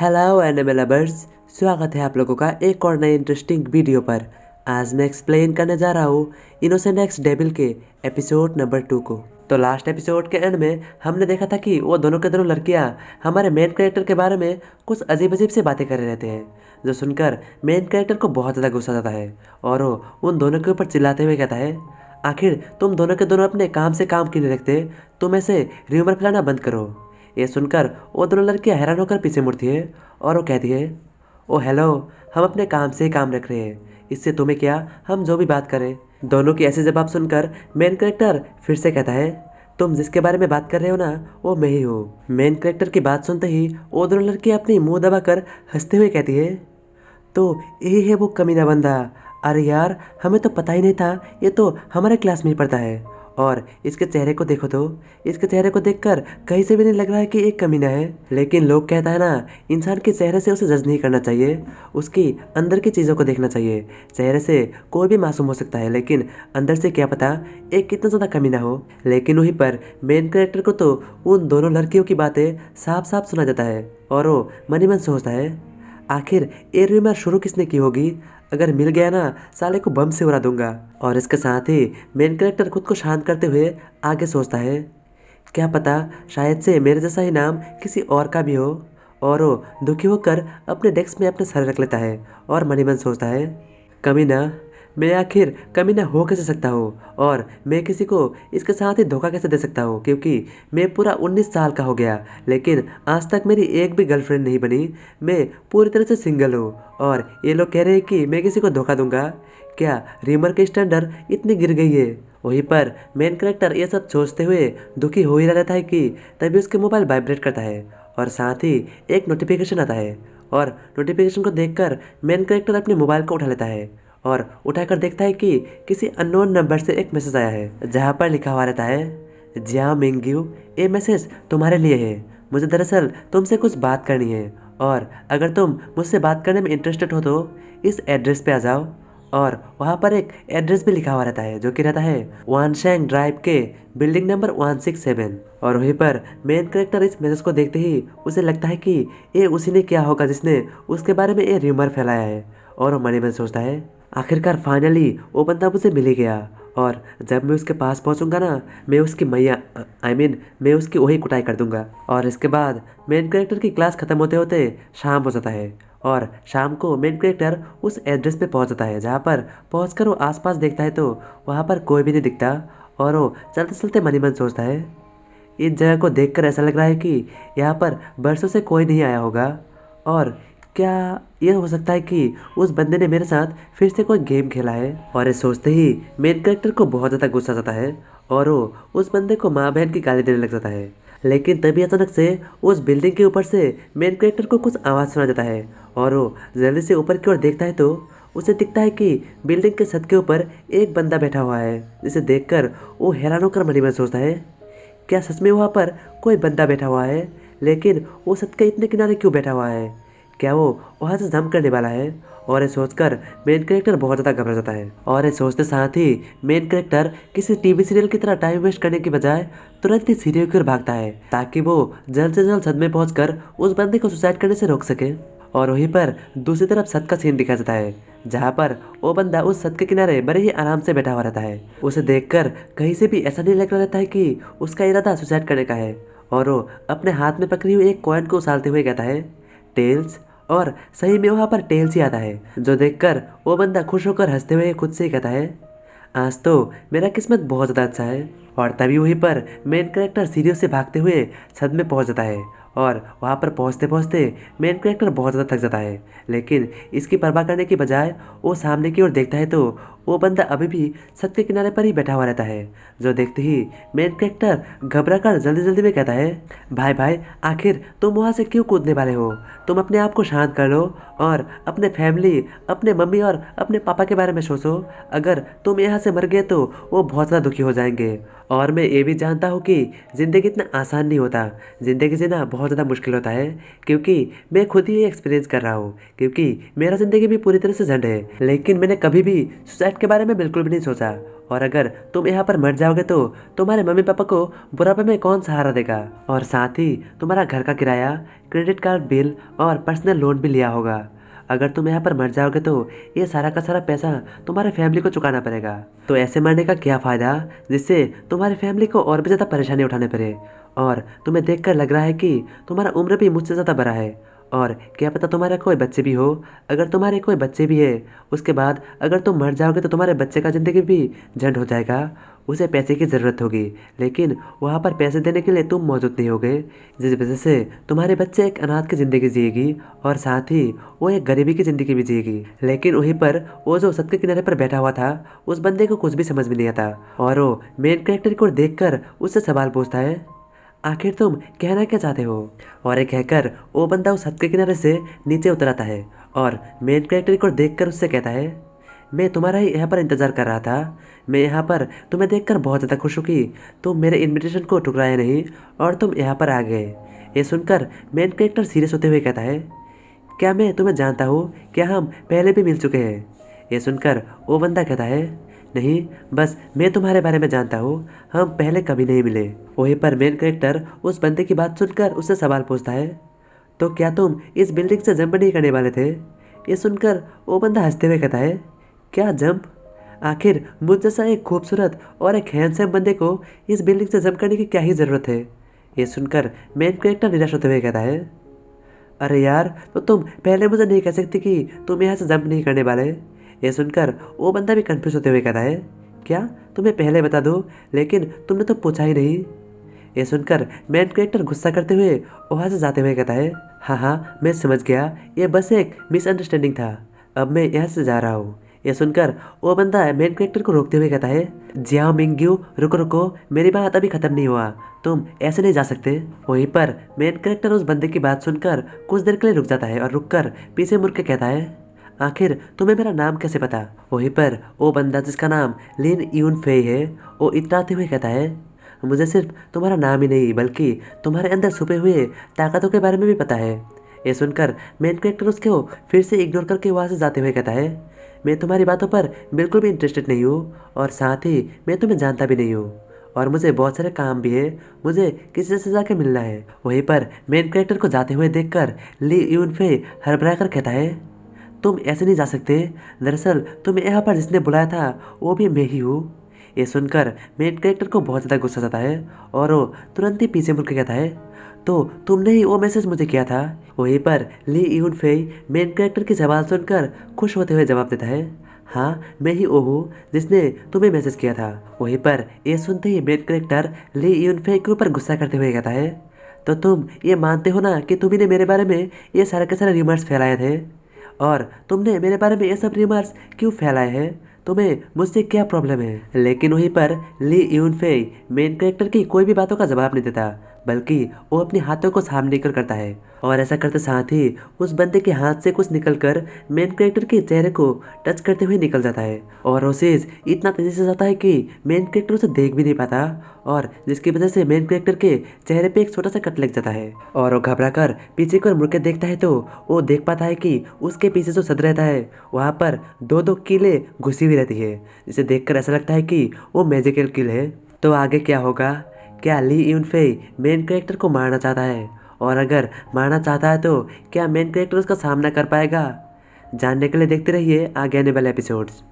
Hello animal lovers, स्वागत है आप लोगों का एक और नए इंटरेस्टिंग वीडियो पर। आज मैं एक्सप्लेन करने जा रहा हूँ इनोसेंट एक्स डेविल के एपिसोड नंबर 2 को। तो लास्ट एपिसोड के एंड में हमने देखा था कि वो दोनों के दोनों लड़कियाँ हमारे मेन कैरेक्टर के बारे में कुछ अजीब अजीब से बातें कर रहे रहते हैं, जो सुनकर मेन कैरेक्टर को बहुत ज़्यादा गुस्सा आता है और वो उन दोनों के ऊपर चिल्लाते हुए कहता है, आखिर तुम दोनों के दोनों अपने काम से काम क्यों नहीं रखते, तुम ऐसे र्यूमर फैलाना बंद करो। ये सुनकर वो दोनों लड़कियां हैरान होकर पीछे मुड़ती है और वो कहती है, ओ हेलो, हम अपने काम से ही काम रख रहे हैं, इससे तुम्हें क्या, हम जो भी बात करें। दोनों की ऐसे जवाब सुनकर मेन कैरेक्टर फिर से कहता है, तुम जिसके बारे में बात कर रहे हो ना, वो मैं ही हूँ। मेन कैरेक्टर की बात सुनते ही वो दोनों लड़कियां अपनी मुंह दबाकर हंसते हुए कहती है, तो यही है वो कमीना बंदा। अरे यार, हमें तो पता ही नहीं था, ये तो हमारे क्लास में ही पढ़ता है। और इसके चेहरे को देखो तो, इसके चेहरे को देखकर कहीं से भी नहीं लग रहा है कि एक कमीना है। लेकिन लोग कहता है ना, इंसान के चेहरे से उसे जज नहीं करना चाहिए, उसकी अंदर की चीज़ों को देखना चाहिए। चेहरे से कोई भी मासूम हो सकता है, लेकिन अंदर से क्या पता एक कितना ज़्यादा कमीना हो। लेकिन वहीं पर मेन कैरेक्टर को तो उन दोनों लड़कियों की बातें साफ साफ सुना जाता है और वो मन ही मन सोचता है, आखिर ये र्यूमर शुरू किसने की होगी, अगर मिल गया ना, साले को बम से उड़ा दूंगा। और इसके साथ ही मेन कैरेक्टर खुद को शांत करते हुए आगे सोचता है, क्या पता शायद से मेरे जैसा ही नाम किसी और का भी हो। और वो दुखी होकर अपने डेस्क में अपने सर रख लेता है और मन ही मन सोचता है, कमीना, मैं आखिर कमीना हो कैसे सकता हूँ, और मैं किसी को इसके साथ ही धोखा कैसे दे सकता हूँ, क्योंकि मैं पूरा 19 साल का हो गया लेकिन आज तक मेरी एक भी गर्लफ्रेंड नहीं बनी। मैं पूरी तरह से सिंगल हूँ और ये लोग कह रहे हैं कि मैं किसी को धोखा दूंगा। क्या रीमर की स्टैंडर्ड इतनी गिर गई है। वहीं पर मेन कैरेक्टर ये सब सोचते हुए दुखी हो ही रहता है कि तभी उसके मोबाइल वाइब्रेट करता है और साथ ही एक नोटिफिकेशन आता है। और नोटिफिकेशन को देखकर मेन कैरेक्टर अपने मोबाइल को उठा लेता है और उठाकर देखता है कि किसी अननोन नंबर से एक मैसेज आया है, जहाँ पर लिखा हुआ रहता है, जिया मिंग्यू, ये मैसेज तुम्हारे लिए है। मुझे दरअसल तुमसे कुछ बात करनी है और अगर तुम मुझसे बात करने में इंटरेस्टेड हो तो इस एड्रेस पे आ जाओ। और वहाँ पर एक एड्रेस भी लिखा हुआ रहता है, जो कि रहता है वानशैंग ड्राइव के बिल्डिंग नंबर 167। और वहीं पर मेन कैरेक्टर इस मैसेज को देखते ही उसे लगता है कि ये उसी ने किया होगा जिसने उसके बारे में ये र्यूमर फैलाया है। और वो मन ही मन सोचता है, आखिरकार फाइनली वो बंदा मुझे मिल ही गया और जब मैं उसके पास पहुंचूंगा ना, मैं उसकी मैया मैं उसकी वही कुटाई कर दूंगा। और इसके बाद मेन कैरेक्टर की क्लास खत्म होते होते शाम हो जाता है और शाम को मेन कैरेक्टर उस एड्रेस पे पहुंच जाता है, जहाँ पर पहुंचकर वो आसपास देखता है तो वहाँ पर कोई भी नहीं दिखता। और वो चलते चलते मन ही मन सोचता है, इस जगह को देखकर ऐसा लग रहा है कि यहाँ पर बरसों से कोई नहीं आया होगा। और क्या ये हो सकता है कि उस बंदे ने मेरे साथ फिर से कोई गेम खेला है। और ये सोचते ही मेन कैरेक्टर को बहुत ज़्यादा गुस्सा आता है और वो उस बंदे को माँ बहन की गाली देने लग जाता है। लेकिन तभी अचानक से उस बिल्डिंग के ऊपर से मेन कैरेक्टर को कुछ आवाज़ सुना जाता है और वो जल्दी से ऊपर की ओर देखता है तो उसे दिखता है कि बिल्डिंग के छत के ऊपर एक बंदा बैठा हुआ है, जिसे देखकर वो हैरान होकर मन ही मन सोचता है, क्या सच में वहाँ पर कोई बंदा बैठा हुआ है, लेकिन वो छत के इतने किनारे क्यों बैठा हुआ है, क्या वो वहाँ से जंप करने वाला है। और ये सोचकर मेन कैरेक्टर बहुत ज़्यादा घबरा जाता है और ये सोचते साथ ही मेन कैरेक्टर किसी टीवी सीरियल की तरह टाइम वेस्ट करने की बजाय तुरंत ही सीरियल की ओर भागता है, ताकि वो जल्द से जल्द छत में पहुंचकर उस बंदे को सुसाइड करने से रोक सके। और वहीं पर दूसरी तरफ छत का सीन दिखा जाता है, जहाँ पर वो बंदा उस छत के किनारे बड़े ही आराम से बैठा हुआ रहता है। उसे देखकर कहीं से भी ऐसा नहीं लग रहा रहता है कि उसका इरादा सुसाइड करने का है। और वो अपने हाथ में पकड़ी हुई एक कॉइन को उछालते हुए कहता है, टेल्स। और सही में वहाँ पर टेल्स ही आता है, जो देखकर वो बंदा खुश होकर हंसते हुए खुद से ही कहता है, आज तो मेरा किस्मत बहुत ज़्यादा अच्छा है। और तभी वहीं पर मेन कैरेक्टर सीढ़ियों से भागते हुए छत में पहुंच जाता है और वहां पर पहुंचते पहुंचते मेन कैरेक्टर बहुत ज़्यादा थक जाता है, लेकिन इसकी परवाह करने की बजाय वो सामने की ओर देखता है तो वो बंदा अभी भी छत के किनारे पर ही बैठा हुआ रहता है, जो देखते ही मेन कैरेक्टर घबरा कर जल्दी जल्दी में कहता है, भाई भाई, आखिर तुम वहाँ से क्यों कूदने वाले हो, तुम अपने आप को शांत कर लो और अपने फैमिली, अपने मम्मी और अपने पापा के बारे में सोचो। अगर तुम यहाँ से मर गए तो वो बहुत ज़्यादा दुखी हो जाएंगे। और मैं ये भी जानता हूँ कि ज़िंदगी इतना आसान नहीं होता, ज़िंदगी जीना बहुत ज़्यादा मुश्किल होता है, क्योंकि मैं खुद ही ये एक्सपीरियंस कर रहा हूँ, क्योंकि मेरा ज़िंदगी भी पूरी तरह से झंड है, लेकिन मैंने कभी भी सुसाइड के बारे में बिल्कुल भी नहीं सोचा। और अगर तुम यहाँ पर मर जाओगे तो तुम्हारे मम्मी पापा को बुढ़ापे में कौन सहारा देगा, और साथ ही तुम्हारा घर का किराया, क्रेडिट कार्ड बिल और पर्सनल लोन भी लिया होगा। अगर तुम यहाँ पर मर जाओगे तो ये सारा का सारा पैसा तुम्हारे फैमिली को चुकाना पड़ेगा। तो ऐसे मरने का क्या फ़ायदा जिससे तुम्हारी फैमिली को और भी ज़्यादा परेशानी उठाने पड़े। और तुम्हें देखकर लग रहा है कि तुम्हारा उम्र भी मुझसे ज़्यादा बड़ा है, और क्या पता तुम्हारे कोई बच्चे भी हो। अगर तुम्हारे कोई बच्चे भी है, उसके बाद अगर तुम मर जाओगे तो तुम्हारे बच्चे का ज़िंदगी भी झंड हो जाएगा। उसे पैसे की ज़रूरत होगी, लेकिन वहाँ पर पैसे देने के लिए तुम मौजूद नहीं होगे, जिस वजह से तुम्हारे बच्चे एक अनाथ की ज़िंदगी जिएगी और साथ ही वो एक गरीबी की ज़िंदगी भी जिएगी। लेकिन वहीं पर वो जो सत्य के किनारे पर बैठा हुआ था, उस बंदे को कुछ भी समझ में नहीं आता, और वो मेन कैरेक्टर को देखकर उससे सवाल पूछता है, आखिर तुम कहना क्या चाहते हो। और एक कहकर वो बंदा उस हद के किनारे से नीचे उतर आता है और मेन कैरेक्टर को देखकर उससे कहता है, मैं तुम्हारा ही यहाँ पर इंतज़ार कर रहा था। मैं यहाँ पर तुम्हें देखकर बहुत ज़्यादा खुश हूँ कि तुम मेरे इनविटेशन को ठुकराया नहीं और तुम यहाँ पर आ गए। ये सुनकर मेन कैरेक्टर सीरियस होते हुए कहता है, क्या मैं तुम्हें जानता हूँ? क्या हम पहले भी मिल चुके हैं? ये सुनकर वो बंदा कहता है, नहीं, बस मैं तुम्हारे बारे में जानता हूँ, हम पहले कभी नहीं मिले। वहीं पर मेन कैरेक्टर उस बंदे की बात सुनकर उससे सवाल पूछता है, तो क्या तुम इस बिल्डिंग से जंप नहीं करने वाले थे? ये सुनकर वो बंदा हंसते हुए कहता है, क्या जंप? आखिर मुझ जैसा एक खूबसूरत और एक हैंडसम बंदे को इस बिल्डिंग से जंप करने की क्या ही ज़रूरत है? ये सुनकर मेन कैरेक्टर निराश होते हुए कहता है, अरे यार, तो तुम पहले मुझे नहीं कह सकती कि तुम यहाँ से जंप नहीं करने वाले? ये सुनकर वो बंदा भी कंफ्यूज होते हुए कहता है, क्या तुम्हें पहले बता दूँ, लेकिन तुमने तो पूछा ही नहीं। ये सुनकर मेन कैरेक्टर गुस्सा करते हुए वहाँ से जाते हुए कहता है, हाँ हाँ, मैं समझ गया, ये बस एक मिसअंडरस्टैंडिंग था, अब मैं यहाँ से जा रहा हूँ। ये सुनकर वो बंदा मेन कैरेक्टर को रोकते हुए कहता है, जियाओ मिंग्यू, रुको रुको, मेरी बात अभी ख़त्म नहीं हुआ, तुम ऐसे नहीं जा सकते। वहीं पर मेन कैरेक्टर उस बंदे की बात सुनकर कुछ देर के लिए रुक जाता है और रुककर पीछे मुड़ के कहता है, आखिर तुम्हें मेरा नाम कैसे पता? वहीं पर वो बंदा जिसका नाम लिन यून फेई है, वो इतराते हुए कहता है, मुझे सिर्फ तुम्हारा नाम ही नहीं बल्कि तुम्हारे अंदर छुपे हुए ताकतों के बारे में भी पता है। ये सुनकर मेन कैरेक्टर उसको फिर से इग्नोर करके वहाँ से जाते हुए कहता है, मैं तुम्हारी बातों पर बिल्कुल भी इंटरेस्टेड नहीं हूँ, और साथ ही मैं तुम्हें जानता भी नहीं हूँ, और मुझे बहुत सारे काम भी है, मुझे किसी से जाके मिलना है। वहीं पर मेन कैरेक्टर को जाते हुए देखकर ली यून फे हड़बड़ा कर कहता है, तुम ऐसे नहीं जा सकते, दरअसल तुम्हें यहाँ पर जिसने बुलाया था वो भी मैं ही हूँ। ये सुनकर मेन कैरेक्टर को बहुत ज़्यादा गुस्सा आता है और वो तुरंत ही पीछे मुड़ के कहता है, तो तुमने ही वो मैसेज मुझे किया था? वहीं पर ली यून फेई मेन कैरेक्टर की सवाल सुनकर खुश होते हुए जवाब देता है, हाँ, मैं ही वो हूँ जिसने तुम्हें मैसेज किया था। वहीं पर ये सुनते ही मेन कैरेक्टर ली यून फेई के ऊपर गुस्सा करते हुए कहता है, तो तुम ये मानते हो ना कि तुम्ही ने मेरे बारे में ये सारे के सारे रिमर्स फैलाए थे, और तुमने मेरे बारे में ये सब रिमर्स क्यों फैलाए हैं? तुम्हें मुझसे क्या प्रॉब्लम है? लेकिन वहीं पर ली यून फेई मेन कैरेक्टर की कोई भी बातों का जवाब नहीं देता, बल्कि वो अपने हाथों को सामने कर करता है, और ऐसा करते साथ ही उस बंदे के हाथ से कुछ निकलकर मेन कैरेक्टर के चेहरे को टच करते हुए निकल जाता है, और वो चीज़ इतना तेजी से जाता है कि मेन कैरेक्टर उसे देख भी नहीं पाता, और जिसकी वजह से मेन कैरेक्टर के चेहरे पे एक छोटा सा कट लग जाता है, और वो घबरा कर पीछे की ओर मुड़ के देखता है तो वो देख पाता है कि उसके पीछे जो सद रहता है वहाँ पर दो दो कीलें घुसी हुई रहती है, जिसे देखकर ऐसा लगता है कि वो मैजिकल कील है। तो आगे क्या होगा? क्या ली यून फेई मेन कैरेक्टर को मारना चाहता है? और अगर मारना चाहता है तो क्या मेन कैरेक्टर उसका सामना कर पाएगा? जानने के लिए देखते रहिए आगे आने वाले एपिसोड्स।